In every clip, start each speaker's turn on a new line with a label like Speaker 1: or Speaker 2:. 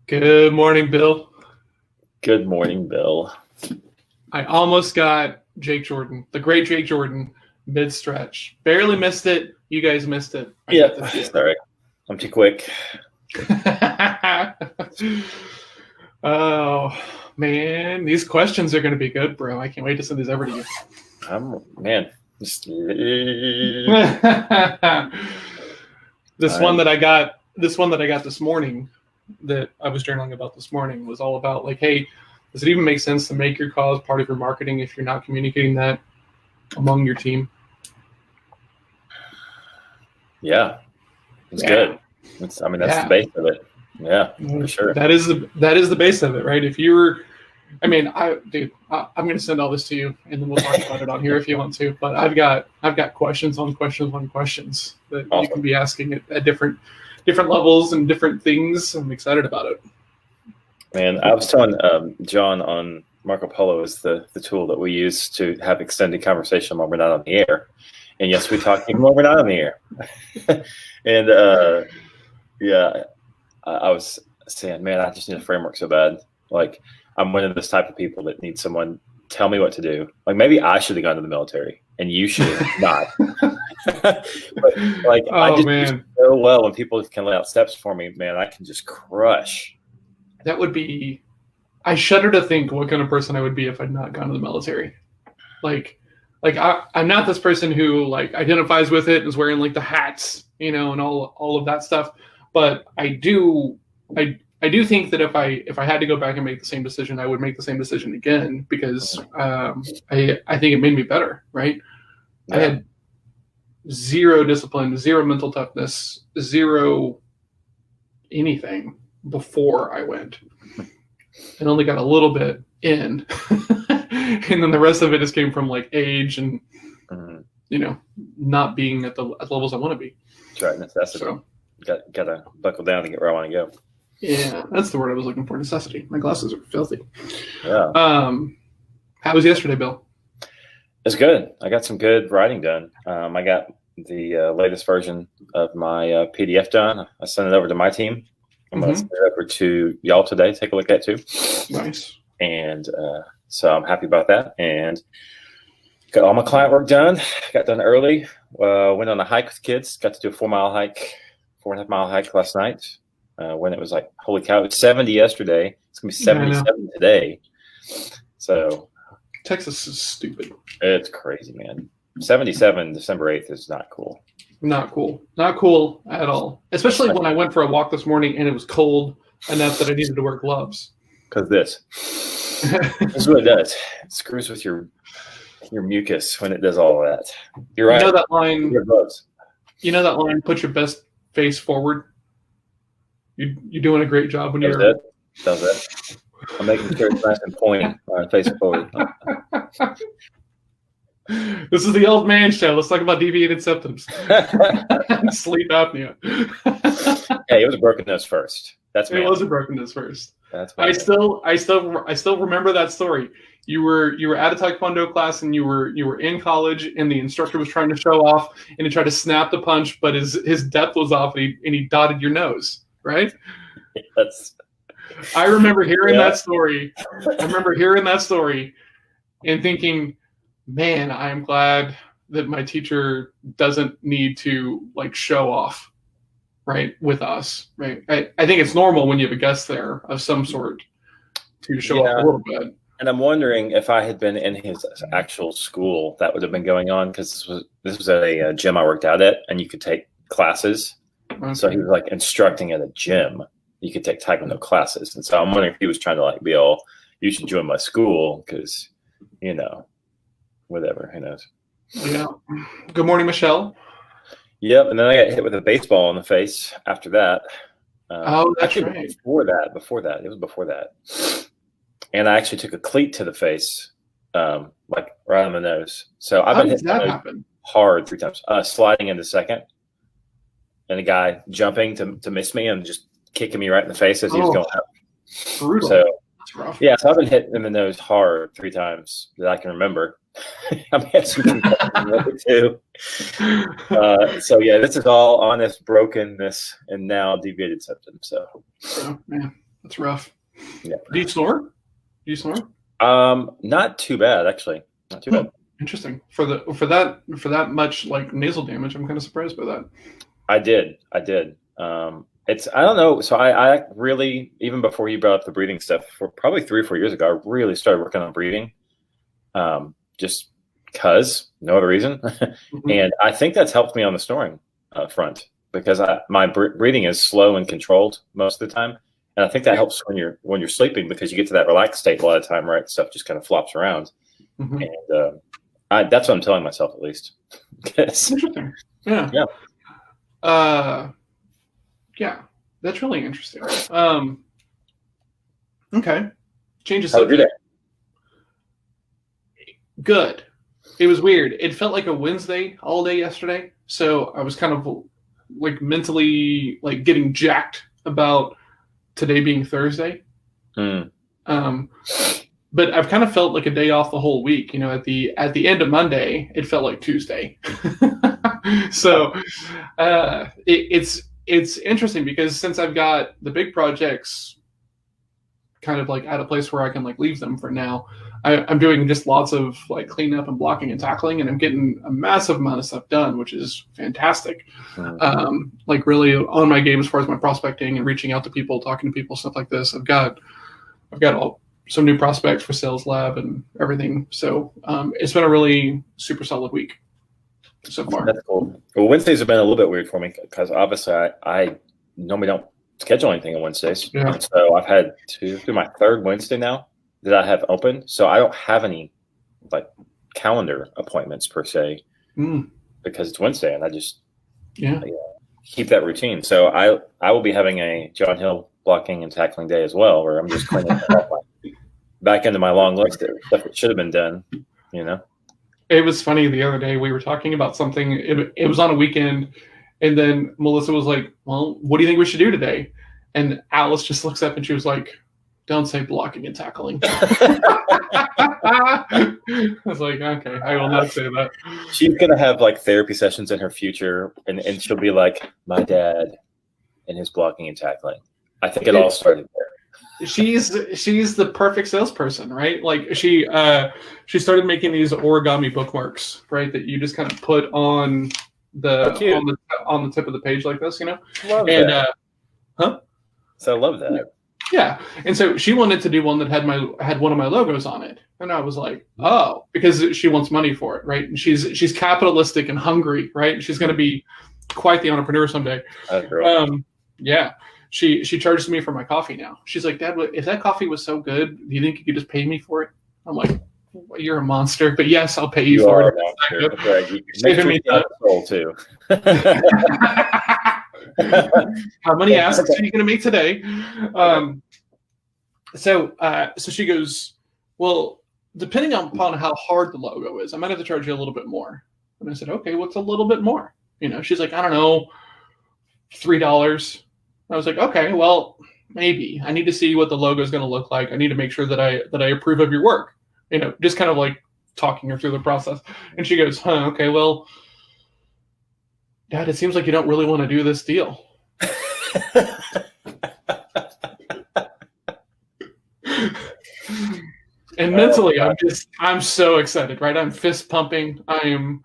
Speaker 1: Good morning, Bill.
Speaker 2: Good morning, Bill.
Speaker 1: I almost got Jake Jordan, the great Jake Jordan, mid-stretch. Barely missed it. You guys missed it.
Speaker 2: Yeah, sorry. I'm too quick.
Speaker 1: Oh, man. These questions are going to be good, bro. I can't wait to send these over to you. This one that I got this morning that I was journaling about this morning was all about like, hey, does it even make sense to make your cause part of your marketing if you're not communicating that among your team?
Speaker 2: Yeah, it's good. That's the base of it. Yeah, for sure.
Speaker 1: That is the base of it, right? If you're, I'm going to send all this to you, and then we'll talk about it on here if you want to. But I've got questions on questions on questions that you can be asking at different levels and different things. I'm excited about it.
Speaker 2: Man, I was telling John on Marco Polo is the tool that we use to have extended conversation while we're not on the air. And yes, we talk even when we're not on the air. And I was saying, man, I just need a framework so bad. Like, I'm one of those type of people that need someone tell me what to do. Like, maybe I should have gone to the military and you should not. But like, I just do so well when people can lay out steps for me, man, I can just crush.
Speaker 1: That would be, I shudder to think what kind of person I would be if I'd not gone to the military. I'm not this person who like identifies with it and is wearing like the hats, and all of that stuff. But I do think that if I had to go back and make the same decision, I would make the same decision again because I think it made me better, right? Yeah. I had zero discipline, zero mental toughness, zero anything before I went. And only got a little bit in. And then the rest of it just came from like age and not being at the levels I want to be.
Speaker 2: That's right, necessity. So, gotta buckle down to get where I want to go.
Speaker 1: Yeah, that's the word I was looking for. Necessity. My glasses are filthy.
Speaker 2: Yeah.
Speaker 1: How was yesterday, Bill?
Speaker 2: It's good. I got some good writing done. I got the latest version of my PDF done. I sent it over to my team. I'm going to send it over to y'all today. Take a look at it too.
Speaker 1: Nice.
Speaker 2: And so I'm happy about that. And got all my client work done. Got done early. Went on a hike with kids. Got to do a 4.5 mile hike last night. When it was like, holy cow, it was 70 yesterday. It's going to be 77 today. So
Speaker 1: Texas is stupid.
Speaker 2: It's crazy, man. 77 December 8th is not cool. Not cool.
Speaker 1: Not cool at all. Especially when I went for a walk this morning and it was cold enough that I needed to wear gloves.
Speaker 2: Because this is what it does. It screws with your mucus when it does all of that. You're right.
Speaker 1: You know that line?
Speaker 2: Your gloves.
Speaker 1: You know that line, put your best face forward? You're doing a great job when you're...
Speaker 2: Does it. I'm making sure it's nice and point face forward.
Speaker 1: This is the old man show. Let's talk about deviated septums. Sleep apnea.
Speaker 2: Hey, it was a broken nose first.
Speaker 1: It was a broken nose first.
Speaker 2: That's
Speaker 1: I still remember that story. You were at a Taekwondo class and you were in college and the instructor was trying to show off and he tried to snap the punch, but his depth was off and he dotted your nose, right? I remember hearing that story. And thinking, man, I am glad that my teacher doesn't need to like show off, right, with us, right? I think it's normal when you have a guest there of some sort to show off a little bit.
Speaker 2: And I'm wondering if I had been in his actual school, that would have been going on because this was a gym I worked out at, and you could take classes. Okay. So he was like instructing at a gym. You could take Taekwondo classes, and so I'm wondering if he was trying to like be all, you should join my school because, whatever, who knows.
Speaker 1: Yeah. Good morning, Michelle.
Speaker 2: Yep, and then I got hit with a baseball in the face after that.
Speaker 1: That's right.
Speaker 2: Before that. It was before that. And I actually took a cleat to the face, like right on the nose. So I've been hit hard 3 times. Sliding into second, and a guy jumping to miss me and just kicking me right in the face as he was going up.
Speaker 1: Brutal.
Speaker 2: So,
Speaker 1: that's rough.
Speaker 2: Yeah, so I've been hit in the nose hard 3 times that I can remember. I've had some concussions too. So yeah, this is all honest brokenness and now deviated septum. So
Speaker 1: man, That's rough.
Speaker 2: Yeah.
Speaker 1: Do you snore? Do you snore?
Speaker 2: Not too bad actually. Not too bad.
Speaker 1: Interesting. For that much like nasal damage, I'm kind of surprised by that.
Speaker 2: I did. It's I don't know. So I really, even before you brought up the breathing stuff, for probably 3 or 4 years ago, I really started working on breathing. Just because, no other reason.
Speaker 1: Mm-hmm.
Speaker 2: And I think that's helped me on the snoring front, because my breathing is slow and controlled most of the time, and I think that helps when you're sleeping, because you get to that relaxed state a lot of time, right? Stuff just kind of flops around,
Speaker 1: Mm-hmm.
Speaker 2: and that's what I'm telling myself, at least.
Speaker 1: Interesting. Yeah.
Speaker 2: Yeah.
Speaker 1: Yeah, that's really interesting. Okay. Change of
Speaker 2: How was your
Speaker 1: subject.
Speaker 2: day?
Speaker 1: Good. It was weird. It felt like a Wednesday all day yesterday, so I was kind of like mentally like getting jacked about today being Thursday.
Speaker 2: Mm.
Speaker 1: But I've kind of felt like a day off the whole week. You know, at the end of Monday, it felt like Tuesday. So it's interesting, because since I've got the big projects kind of like at a place where I can like leave them for now, I'm doing just lots of like cleanup and blocking and tackling, and I'm getting a massive amount of stuff done, which is fantastic. Like really on my game as far as my prospecting and reaching out to people, talking to people, stuff like this. I've got some new prospects for Sales Lab and everything. So it's been a really super solid week so far.
Speaker 2: That's cool. Well, Wednesdays have been a little bit weird for me, because obviously I normally don't schedule anything on Wednesdays.
Speaker 1: Yeah.
Speaker 2: And so I've had to do my 3rd Wednesday now that I have open. So I don't have any like calendar appointments per se, because it's Wednesday, and I just keep that routine. So I will be having a John Hill blocking and tackling day as well, where I'm just cleaning up back into my long list of stuff that should have been done, you know.
Speaker 1: It was funny the other day, we were talking about something. It was on a weekend, and then Melissa was like, well, what do you think we should do today? And Alice just looks up and she was like, don't say blocking and tackling. I was like, okay, I will not say that.
Speaker 2: She's going to have like therapy sessions in her future, and she'll be like, my dad and his blocking and tackling. I think it all started there.
Speaker 1: She's the perfect salesperson, right? Like she started making these origami bookmarks, right? That you just kind of put on the tip of the page like this, you know.
Speaker 2: Love
Speaker 1: and
Speaker 2: that. So I love that.
Speaker 1: Yeah, and so she wanted to do one that had one of my logos on it, and I was like, oh, because she wants money for it, right? And she's capitalistic and hungry, right? She's going to be quite the entrepreneur someday.
Speaker 2: That's great.
Speaker 1: Yeah. She charges me for my coffee now. She's like, Dad, if that coffee was so good, do you think you could just pay me for it? I'm like, well, you're a monster, but yes, I'll pay you for it.
Speaker 2: Right. Saving me soul too.
Speaker 1: How many asks are you going to make today? So she goes, well, depending upon how hard the logo is, I might have to charge you a little bit more. And I said, okay, what's a little bit more? You know, she's like, I don't know, $3. I was like, okay, well, maybe. I need to see what the logo is going to look like. I need to make sure that I approve of your work. You know, just kind of like talking her through the process. And she goes, okay, well, Dad, it seems like you don't really want to do this deal. And mentally, I'm so excited, right? I'm fist pumping. I'm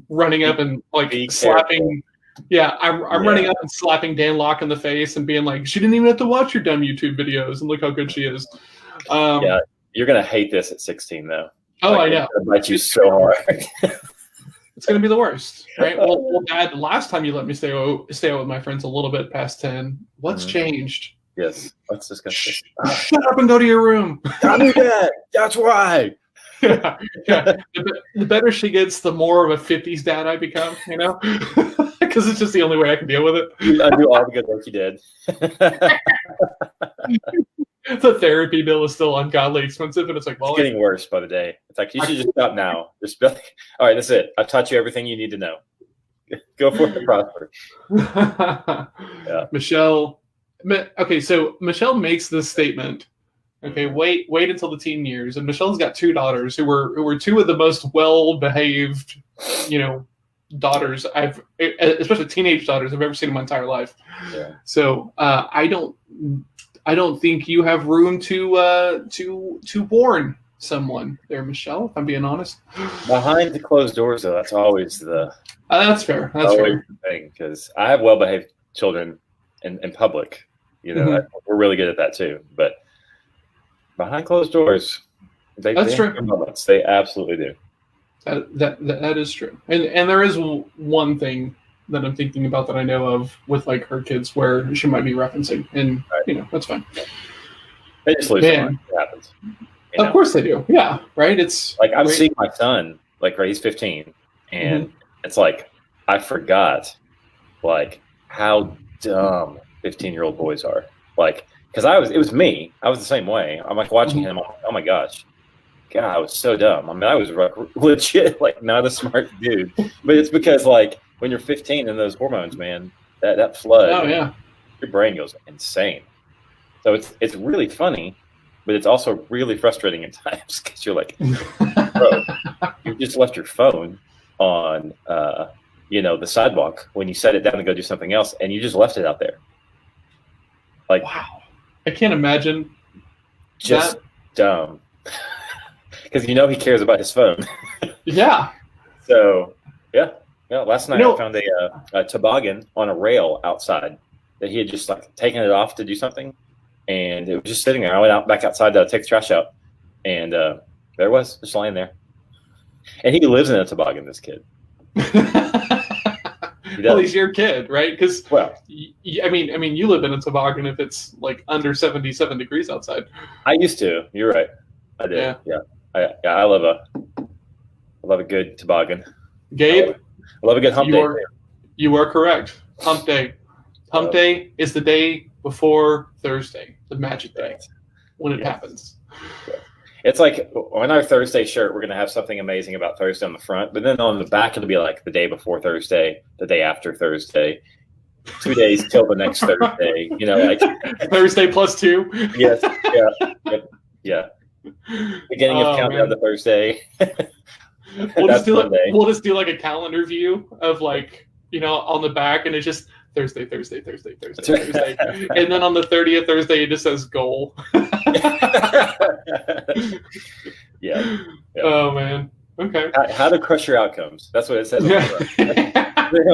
Speaker 1: running up and like slapping. Yeah, I'm running up and slapping Dan Locke in the face and being like, she didn't even have to watch your dumb YouTube videos, and look how good she is.
Speaker 2: Yeah, you're gonna hate this at 16, though.
Speaker 1: Oh, like, I know.
Speaker 2: It's gonna bite you so hard.
Speaker 1: It's gonna be the worst, right? Well, Dad, last time you let me stay out with my friends a little bit past 10. What's changed?
Speaker 2: Yes, let's discuss this.
Speaker 1: Shut up and go to your room.
Speaker 2: I knew that. That's why.
Speaker 1: Yeah. The better she gets, the more of a 50s dad I become, you know? Because it's just the only way I can deal with it.
Speaker 2: I do all the good work you did.
Speaker 1: The therapy bill is still ungodly expensive, and it's like, well,
Speaker 2: it's getting worse by the day. It's like, you should just stop now. Just be like, all right, that's it. I've taught you everything you need to know. Go for it and prosper. Yeah.
Speaker 1: Michelle. Okay, so Michelle makes this statement. Okay, wait until the teen years. And Michelle's got 2 daughters who were 2 of the most well-behaved, you know, daughters especially teenage daughters I've ever seen in my entire life.
Speaker 2: Yeah.
Speaker 1: So I I don't think you have room to warn someone there, Michelle. If I'm being honest.
Speaker 2: Behind the closed doors, though, that's always the
Speaker 1: That's fair. That's fair.
Speaker 2: thing, because I have well-behaved children in public. We're really good at that too. But behind closed doors,
Speaker 1: that's true.
Speaker 2: Moments. They absolutely do.
Speaker 1: That is true. And there is one thing that I'm thinking about that I know of with like her kids where she might be referencing, and that's fine.
Speaker 2: They just lose their mind. It happens.
Speaker 1: Of course they do. Yeah. Right. It's
Speaker 2: like I'm seeing my son, like he's 15, and it's like I forgot like how dumb 15-year-old boys are. Like, because it was me. I was the same way. I'm like watching him. I'm like, oh my gosh. God, I was so dumb. I mean, I was legit like not a smart dude. But it's because like when you're 15 and those hormones, man, that flood,
Speaker 1: oh yeah,
Speaker 2: your brain goes insane. So it's really funny, but it's also really frustrating at times because you're like, bro, you just left your phone on the sidewalk when you set it down to go do something else, and you just left it out there. Like,
Speaker 1: wow, I can't imagine.
Speaker 2: Just dumb. Because he cares about his phone.
Speaker 1: Yeah.
Speaker 2: So yeah. Last night I found a toboggan on a rail outside that he had just like taken it off to do something, and it was just sitting there. I went back outside to take the trash out, and there it was, just lying there. And he lives in a toboggan. This kid.
Speaker 1: Well, he's your kid, right? Because I mean, you live in a toboggan if it's like under 77 degrees outside.
Speaker 2: I used to. You're right. I did. Yeah. I love a good toboggan.
Speaker 1: Gabe,
Speaker 2: I love a good hump day.
Speaker 1: You are correct. Hump day. Hump day is the day before Thursday, the magic day, when it happens.
Speaker 2: It's like on our Thursday shirt, we're going to have something amazing about Thursday on the front, but then on the back, it'll be like the day before Thursday, the day after Thursday, 2 days till the next Thursday, like
Speaker 1: Thursday plus 2.
Speaker 2: Yes. Yeah. Beginning of countdown to Thursday.
Speaker 1: We'll just do like a calendar view of like, on the back, and it's just Thursday. And then on the 30th Thursday, it just says goal.
Speaker 2: Yeah.
Speaker 1: Oh man. Okay.
Speaker 2: How to crush your outcomes. That's what it says on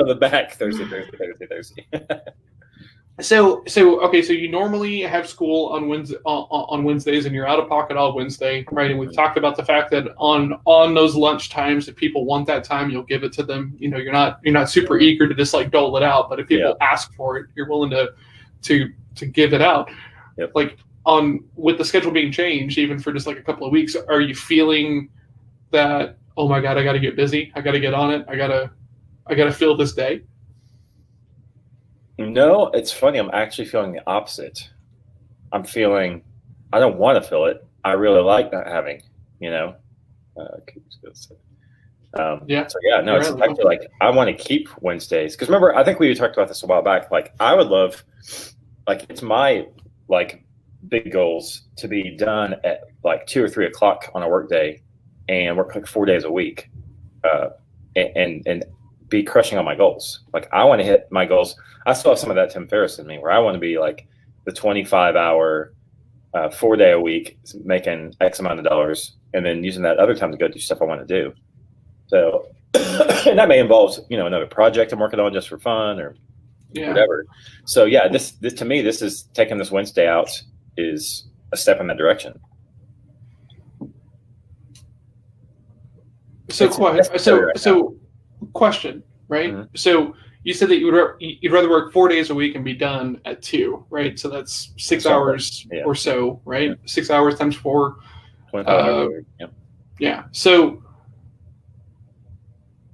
Speaker 2: the back. Thursday.
Speaker 1: So you normally have school on Wednesdays, and you're out of pocket all Wednesday, right? And we've talked about the fact that on those lunch times, if people want that time, you'll give it to them. You're not super eager to just like dole it out, but if people ask for it, you're willing to give it out.
Speaker 2: Yep.
Speaker 1: Like with the schedule being changed, even for just like a couple of weeks, are you feeling that, oh my God, I got to get busy, I got to get on it, I gotta fill this day?
Speaker 2: No, it's funny. I'm actually feeling the opposite. I'm feeling I don't want to fill it. I really like not having, So it's actually like I want to keep Wednesdays, because remember, I think we talked about this a while back. Like I would love, like it's my like big goals to be done at like 2 or 3 o'clock on a work day, and work like 4 days a week, and be crushing on my goals. Like I want to hit my goals. I still have some of that Tim Ferriss in me, where I want to be like the 25-hour, 4 day a week, making X amount of dollars, and then using that other time to go do stuff I want to do. So, and that may involve, another project I'm working on just for fun or whatever. So yeah, this to me, this is taking this Wednesday out is a step in that direction.
Speaker 1: So question, right?
Speaker 2: Mm-hmm.
Speaker 1: So you said that you'd rather work 4 days a week and be done at 2, right? So that's 6 hours or so, right? Yeah. 6 hours times 4.
Speaker 2: 25 hours.
Speaker 1: Yeah. So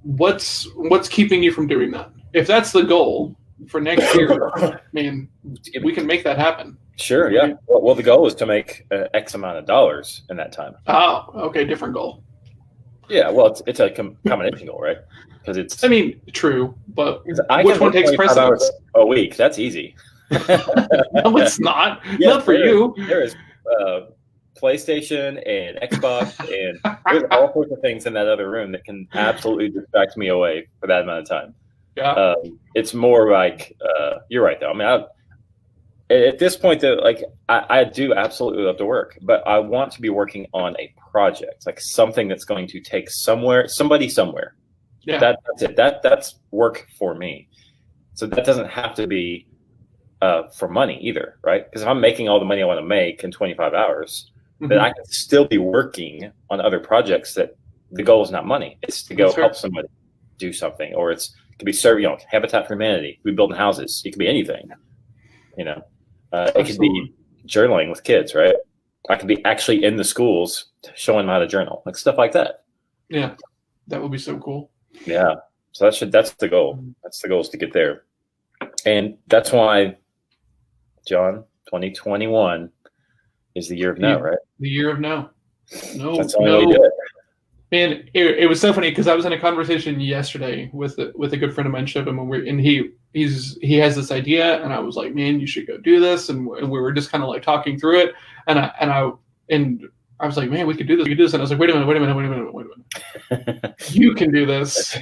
Speaker 1: what's keeping you from doing that? If that's the goal for next year, man, we can make that happen.
Speaker 2: Sure. Yeah. Well, the goal is to make X amount of dollars in that time.
Speaker 1: Oh, okay. Different goal.
Speaker 2: Yeah. Well, it's a combination goal, right? Because it's.
Speaker 1: I mean, true, but which one takes precedence?
Speaker 2: A week. That's easy.
Speaker 1: No, it's not. Not for you.
Speaker 2: There is PlayStation and Xbox, and there's all sorts of things in that other room that can absolutely distract me away for that amount of time.
Speaker 1: Yeah.
Speaker 2: It's more like you're right though. I mean, at this point, though, like I do absolutely love to work, but I want to be working on a project, like something that's going to take somebody somewhere.
Speaker 1: Yeah.
Speaker 2: That's it. That's work for me. So that doesn't have to be for money either, right? Because if I'm making all the money I want to make in 25 hours, then I can still be working on other projects that the goal is not money. It's to go help somebody do something, or it could be Habitat for Humanity. It could be building houses. It could be anything, it could be journaling with kids, right? I could be actually in the schools showing them how to journal, like stuff like that.
Speaker 1: Yeah, that would be so cool.
Speaker 2: Yeah. So that's the goal. That's the goal, is to get there. And that's why, John, 2021 is the year of no, right?
Speaker 1: The year of no. No.
Speaker 2: That's the only way to do it.
Speaker 1: Man, it was so funny because I was in a conversation yesterday with a good friend of mine, Shivam, and he has this idea, and I was like, man, you should go do this, and we were just kind of like talking through it, and I was like, man, we could do this, and I was like, wait a minute, you can do this.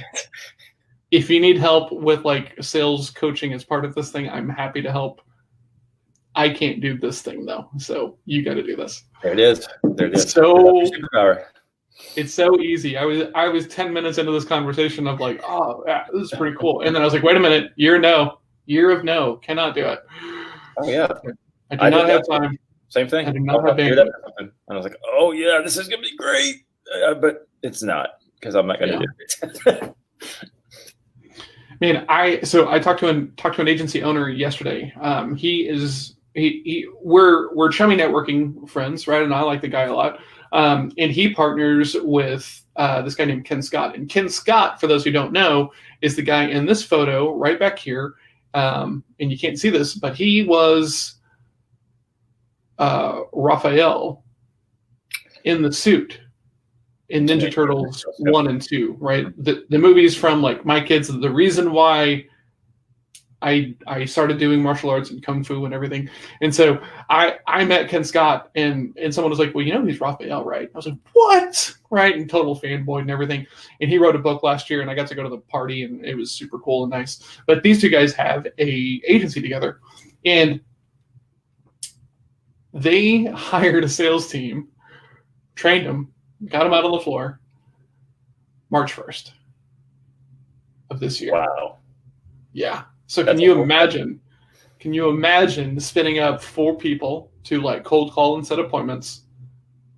Speaker 1: If you need help with like sales coaching as part of this thing, I'm happy to help. I can't do this thing though, so you got to do this.
Speaker 2: There it is.
Speaker 1: So it's so easy. I was 10 minutes into this conversation of like, oh, yeah, this is pretty cool, and then I was like, wait a minute, year of no, cannot do it.
Speaker 2: Oh yeah,
Speaker 1: I do not have time.
Speaker 2: Same thing.
Speaker 1: I do not have bandwidth.
Speaker 2: And I was like, oh yeah, this is gonna be great, but it's not, because I'm not gonna do it.
Speaker 1: Man, I talked to an agency owner yesterday. We're chummy networking friends, right? And I like the guy a lot. And he partners with this guy named Ken Scott. And Ken Scott, for those who don't know, is the guy in this photo right back here. And you can't see this, but he was Raphael in the suit in Ninja Turtles 1 and 2, right? The movies from like my kids. The reason why I started doing martial arts and kung fu and everything, and so I met Ken Scott, and someone was like, well, he's Raphael, right? I was like, what? Right? And total fanboy and everything. And he wrote a book last year, and I got to go to the party, and it was super cool and nice. But these two guys have a agency together, and they hired a sales team, trained them, got them out on the floor, March 1st of this year.
Speaker 2: Wow.
Speaker 1: Yeah. So can you imagine spinning up 4 people to like cold call and set appointments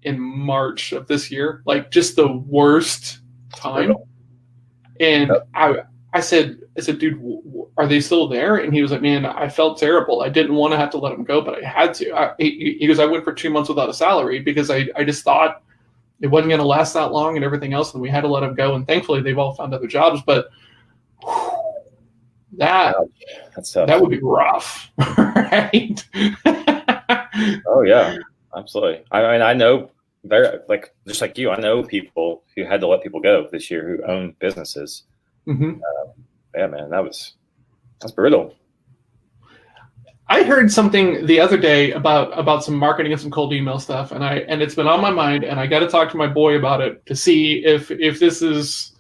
Speaker 1: in March of this year? Like, just the worst time. And I said, dude, are they still there? And he was like, man, I felt terrible. I didn't want to have to let them go, but I had to. He goes, I went for 2 months without a salary because I just thought it wasn't going to last that long and everything else, and we had to let them go. And thankfully, they've all found other jobs. But that would be rough, right?
Speaker 2: Oh yeah, absolutely. I mean, I know just like you, I know people who had to let people go this year who own businesses.
Speaker 1: Mm-hmm.
Speaker 2: Yeah, man, that's brutal.
Speaker 1: I heard something the other day about some marketing and some cold email stuff, and it's been on my mind, and I got to talk to my boy about it to see if this is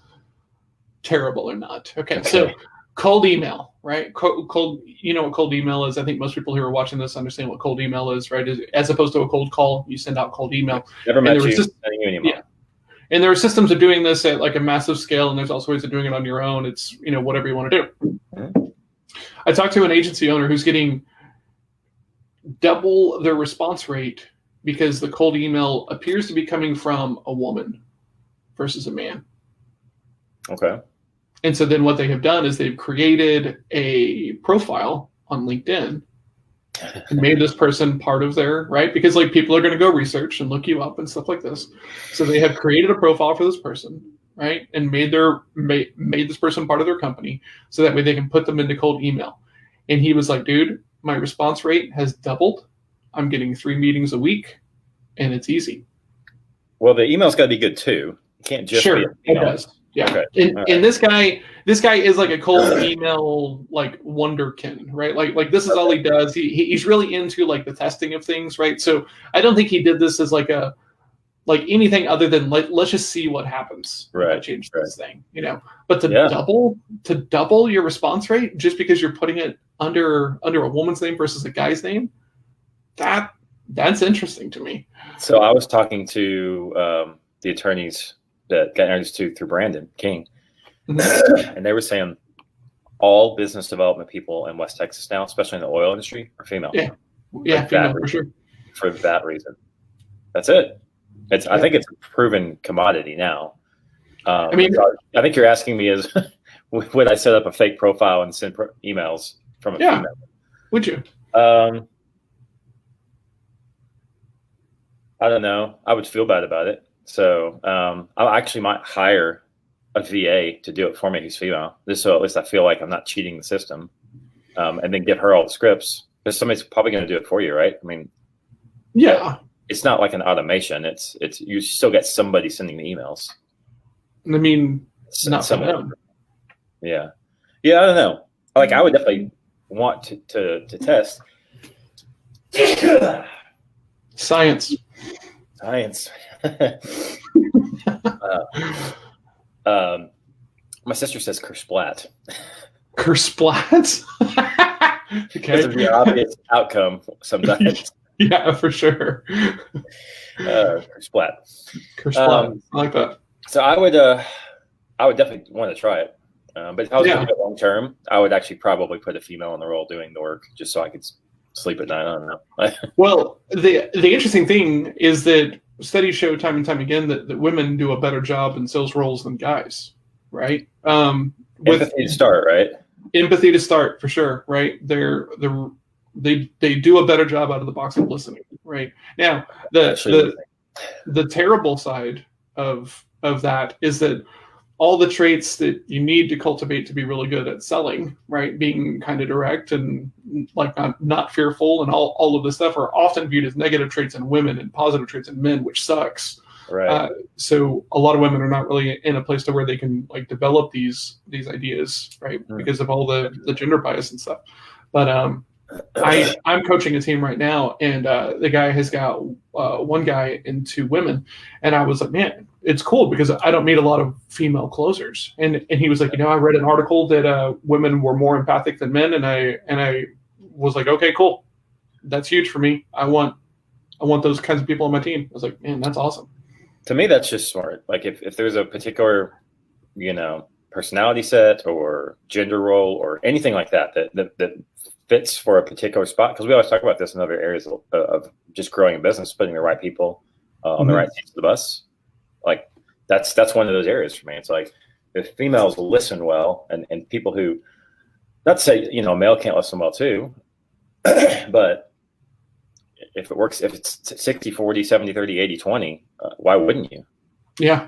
Speaker 1: terrible or not. Okay. So cold email, right? Cold, you know what cold email is? I think most people who are watching this understand what cold email is, right? As opposed to a cold call, you send out cold email.
Speaker 2: Never met you, sending you an email.
Speaker 1: Yeah. And there are systems of doing this at like a massive scale, and there's also ways of doing it on your own. It's, whatever you want to do. Mm-hmm. I talked to an agency owner who's getting double their response rate because the cold email appears to be coming from a woman versus a man.
Speaker 2: Okay.
Speaker 1: And so then what they have done is they've created a profile on LinkedIn and made this person part of their, right? Because like people are going to go research and look you up and stuff like this. So they have created a profile for this person, right? And made this person part of their company so that way they can put them into cold email. And he was like, dude, my response rate has doubled. I'm getting 3 meetings a week and it's easy.
Speaker 2: Well, the email's got to be good too. You can't just
Speaker 1: sure, it does. Yeah. Okay. And this guy is like a cold email, like wonderkin, right? Like this is all he does. He's really into like the testing of things, right? So I don't think he did this as like a like anything other than let's just see what happens if I change this thing, you know. But to double your response rate just because you're putting it under a woman's name versus a guy's name, that's interesting to me.
Speaker 2: So I was talking to the attorneys that got introduced to through Brandon King, and they were saying all business development people in West Texas now, especially in the oil industry, are female.
Speaker 1: Yeah, female for sure.
Speaker 2: For that reason, that's it. I think it's a proven commodity now. I mean, I think you're asking me is would I set up a fake profile and send emails from a female?
Speaker 1: Would you?
Speaker 2: I don't know. I would feel bad about it. So I actually might hire a VA to do it for me who's female, just so at least I feel like I'm not cheating the system, and then give her all the scripts. Because somebody's probably going to do it for you, right? I mean, it's not like an automation. It's you still get somebody sending the emails.
Speaker 1: I mean, it's not for them.
Speaker 2: Yeah. I don't know. Like, I would definitely want to test.
Speaker 1: Science.
Speaker 2: My sister says kersplat.
Speaker 1: Kersplat? Okay.
Speaker 2: It's the obvious outcome sometimes.
Speaker 1: Yeah, for sure.
Speaker 2: Kersplat.
Speaker 1: Kersplat. I like that.
Speaker 2: So I would definitely want to try it. But if I was going to do it long term, I would actually probably put a female in the role doing the work just so I could sleep at night. I don't know. Well,
Speaker 1: the interesting thing is that studies show time and time again that women do a better job in sales roles than guys, right?
Speaker 2: Empathy to start, right?
Speaker 1: Empathy to start, for sure, right? They do a better job out of the box of listening, right? Now, the terrible side of that is that all the traits that you need to cultivate to be really good at selling, right? Being kind of direct and like not fearful and all of this stuff are often viewed as negative traits in women and positive traits in men, which sucks.
Speaker 2: Right.
Speaker 1: So a lot of women are not really in a place to where they can like develop these ideas, right? Because of all the gender bias and stuff. But I'm coaching a team right now, and the guy has got one guy and two women, and I was like, man, it's cool because I don't meet a lot of female closers. And he was like, I read an article that women were more empathic than men, and I was like, okay, cool, that's huge for me. I want those kinds of people on my team. I was like, man, that's awesome.
Speaker 2: To me, that's just smart. Like if there's a particular, personality set or gender role or anything like that fits for a particular spot, because we always talk about this in other areas of just growing a business, putting the right people on the right seats of the bus. Like that's one of those areas for me. It's like if females listen well, and people who, not to say a male can't listen well too, but if it works, if it's 60-40, 70-30, 80-20, why wouldn't you?
Speaker 1: Yeah,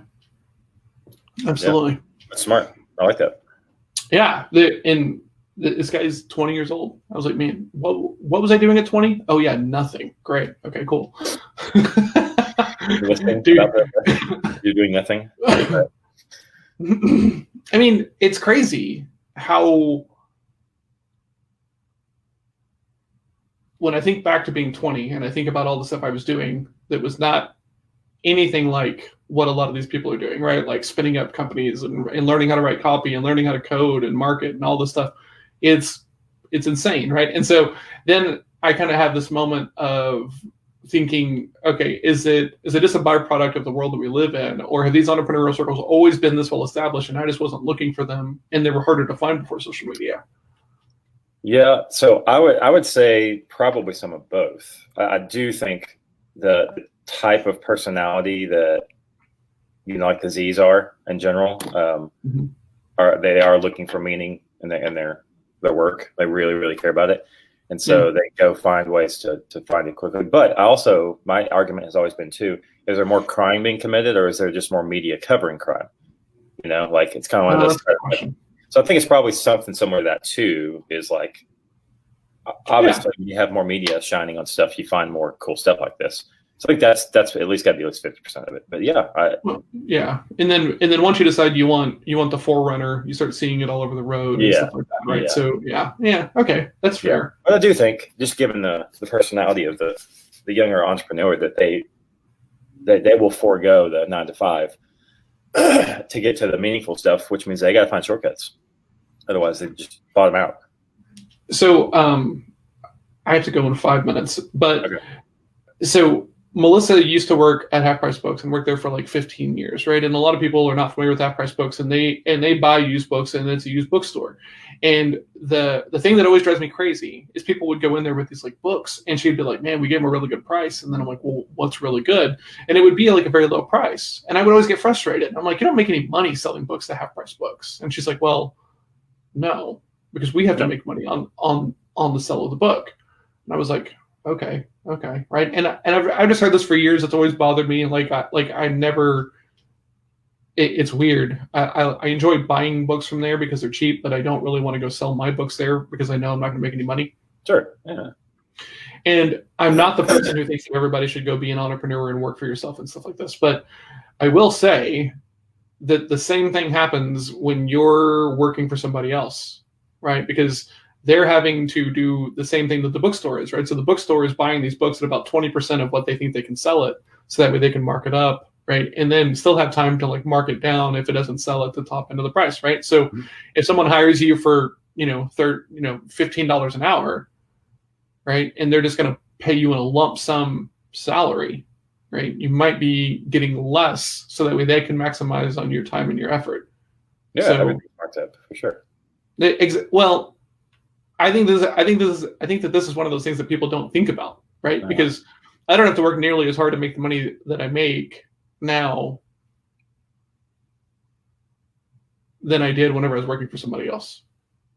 Speaker 1: absolutely.
Speaker 2: Yeah. That's smart. I like that.
Speaker 1: Yeah, this guy's 20 years old. I was like, man, what was I doing at 20? Oh yeah, nothing. Great. Okay, cool.
Speaker 2: You're doing nothing.
Speaker 1: I mean, it's crazy how when I think back to being 20 and I think about all the stuff I was doing that was not anything like what a lot of these people are doing, right? Like spinning up companies and learning how to write copy and learning how to code and market and all this stuff. It's insane, right? And so then I kind of have this moment of thinking, okay, is it just a byproduct of the world that we live in, or have these entrepreneurial circles always been this well established and I just wasn't looking for them and they were harder to find before social media?
Speaker 2: Yeah, so I would say probably some of both. I do think the type of personality that like the Z's are in general are looking for meaning in their work. They really, really care about it. And so they go find ways to find it quickly. But my argument has always been too, is there more crime being committed, or is there just more media covering crime? Like it's kind of one of those. So I think it's probably something similar to that too, is like, obviously when you have more media shining on stuff, you find more cool stuff like this. So I think that's at least got to be at least 50% of it. But
Speaker 1: yeah. And then once you decide you want the forerunner, you start seeing it all over the road and stuff like that, right? Yeah. So yeah, okay, that's fair.
Speaker 2: But I do think, just given the personality of the younger entrepreneur, that they will forego the 9 to 5 to get to the meaningful stuff, which means they got to find shortcuts. Otherwise, they just bottom out.
Speaker 1: So I have to go in 5 minutes, but
Speaker 2: Okay.
Speaker 1: So Melissa used to work at Half Price Books and worked there for like 15 years, right? And a lot of people are not familiar with Half Price Books, and they buy used books, and it's a used bookstore. And the thing that always drives me crazy is people would go in there with these like books, and she'd be like, "Man, we gave them a really good price." And then I'm like, "Well, what's really good?" And it would be like a very low price, and I would always get frustrated. And I'm like, "You don't make any money selling books to Half Price Books." And she's like, "Well, no, because we have to make money on the sale of the book." And I was like, okay, right. And I've just heard this for years. It's always bothered me. And I never. It's weird. I enjoy buying books from there because they're cheap, but I don't really want to go sell my books there because I know I'm not going to make any money.
Speaker 2: Sure. Yeah.
Speaker 1: And I'm not the person who thinks that everybody should go be an entrepreneur and work for yourself and stuff like this. But I will say that the same thing happens when you're working for somebody else, right? Because they're having to do the same thing that the bookstore is, right? So the bookstore is buying these books at about 20% of what they think they can sell it, so that way they can mark it up, right? And then still have time to like mark it down if it doesn't sell at the top end of the price, right? So if someone hires you for, $15 an hour, right? And they're just going to pay you in a lump sum salary, right? You might be getting less so that way they can maximize on your time and your effort.
Speaker 2: Yeah,
Speaker 1: so,
Speaker 2: everything's marked up for sure.
Speaker 1: Well, I think that this is one of those things that people don't think about, right? Because I don't have to work nearly as hard to make the money that I make now than I did whenever I was working for somebody else,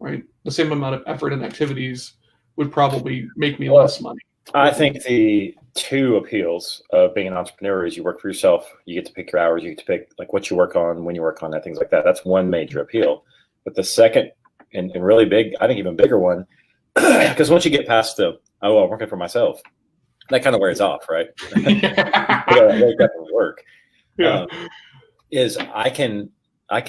Speaker 1: right? The same amount of effort and activities would probably make me less money.
Speaker 2: I think the two appeals of being an entrepreneur is you work for yourself, you get to pick your hours, you get to pick like what you work on, when you work on it, things like that. That's one major appeal. But the second and really big, I think even bigger one, because once you get past I'm working for myself, that kind of wears off, right? It definitely work.
Speaker 1: Yeah.
Speaker 2: Is I can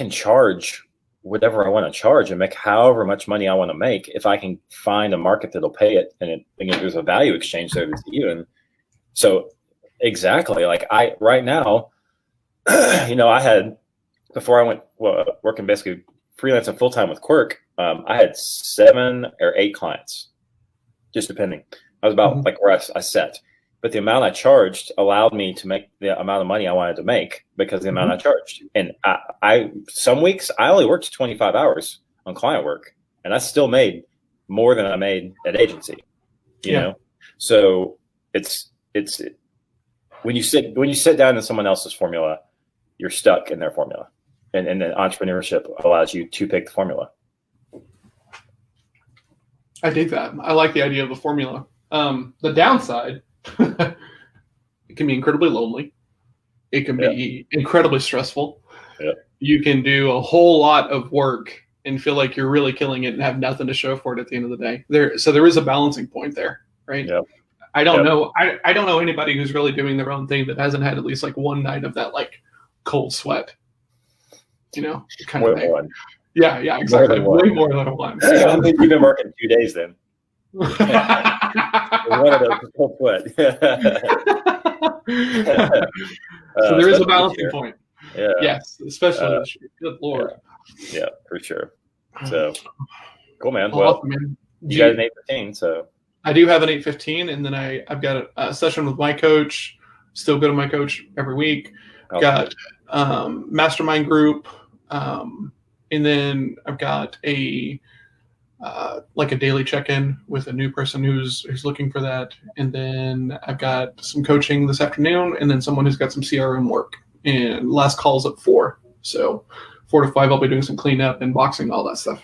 Speaker 2: charge whatever I want to charge and make however much money I want to make if I can find a market that'll pay it, and there's a value exchange there that's even. So exactly, like right now, I had, before I went working basically freelance and full time with Quirk, I had 7 or 8 clients, just depending. I was about like where I set, but the amount I charged allowed me to make the amount of money I wanted to make because of the amount I charged. And I some weeks I only worked 25 hours on client work, and I still made more than I made at agency. You know, so it's when you sit down in someone else's formula, you're stuck in their formula. And then entrepreneurship allows you to pick the formula.
Speaker 1: I dig that. I like the idea of the formula. The downside, it can be incredibly lonely. It can be incredibly stressful.
Speaker 2: Yeah.
Speaker 1: You can do a whole lot of work and feel like you're really killing it and have nothing to show for it at the end of the day. So there is a balancing point there, right?
Speaker 2: Yep.
Speaker 1: I don't know. I don't know anybody who's really doing their own thing that hasn't had at least like one night of that like cold sweat. Kind of thing. One. Yeah, exactly. Way more than one.
Speaker 2: I think you've been working 2 days then. One of those cold sweat.
Speaker 1: So there is a balancing point.
Speaker 2: Yeah.
Speaker 1: Yes, especially this year. Good Lord.
Speaker 2: Yeah, for sure. So cool, man.
Speaker 1: Awesome, man.
Speaker 2: You got an 8:15, so
Speaker 1: I do have an 8:15, and then I've got a session with my coach. Still go to my coach every week. Got mastermind group, and then I've got a daily check-in with a new person who's looking for that, and then I've got some coaching this afternoon, and then someone who's got some CRM work. And last call's at 4, so 4 to 5 I'll be doing some cleanup and boxing, all that stuff.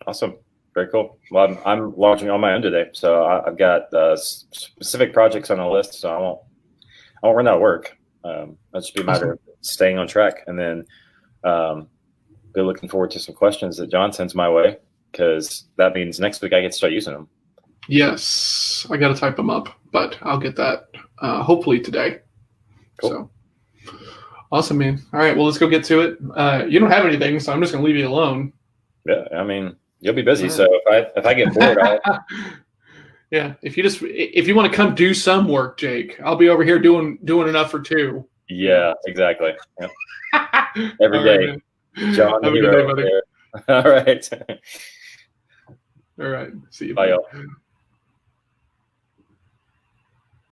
Speaker 2: Awesome. Very cool. Well, I'm launching on my own today, so I've got specific projects on the list, so I won't run out of work. That'll just be a matter of staying on track, and then be looking forward to some questions that John sends my way, because that means next week I get to start using them.
Speaker 1: Yes, I got to type them up, but I'll get that hopefully today.
Speaker 2: Cool.
Speaker 1: So awesome, man. All right, well, let's go get to it. You don't have anything, so I'm just going to leave you alone.
Speaker 2: Yeah, I mean, you'll be busy, so if I get bored,
Speaker 1: Yeah, if you want to come do some work, Jake, I'll be over here doing enough for two.
Speaker 2: Yeah, exactly. Yep.
Speaker 1: All
Speaker 2: Every
Speaker 1: right,
Speaker 2: day.
Speaker 1: man.
Speaker 2: John
Speaker 1: Have a good
Speaker 2: Hero
Speaker 1: day, buddy.
Speaker 2: there. All right.
Speaker 1: All right. See you.
Speaker 2: Bye,
Speaker 1: Buddy.
Speaker 2: y'all.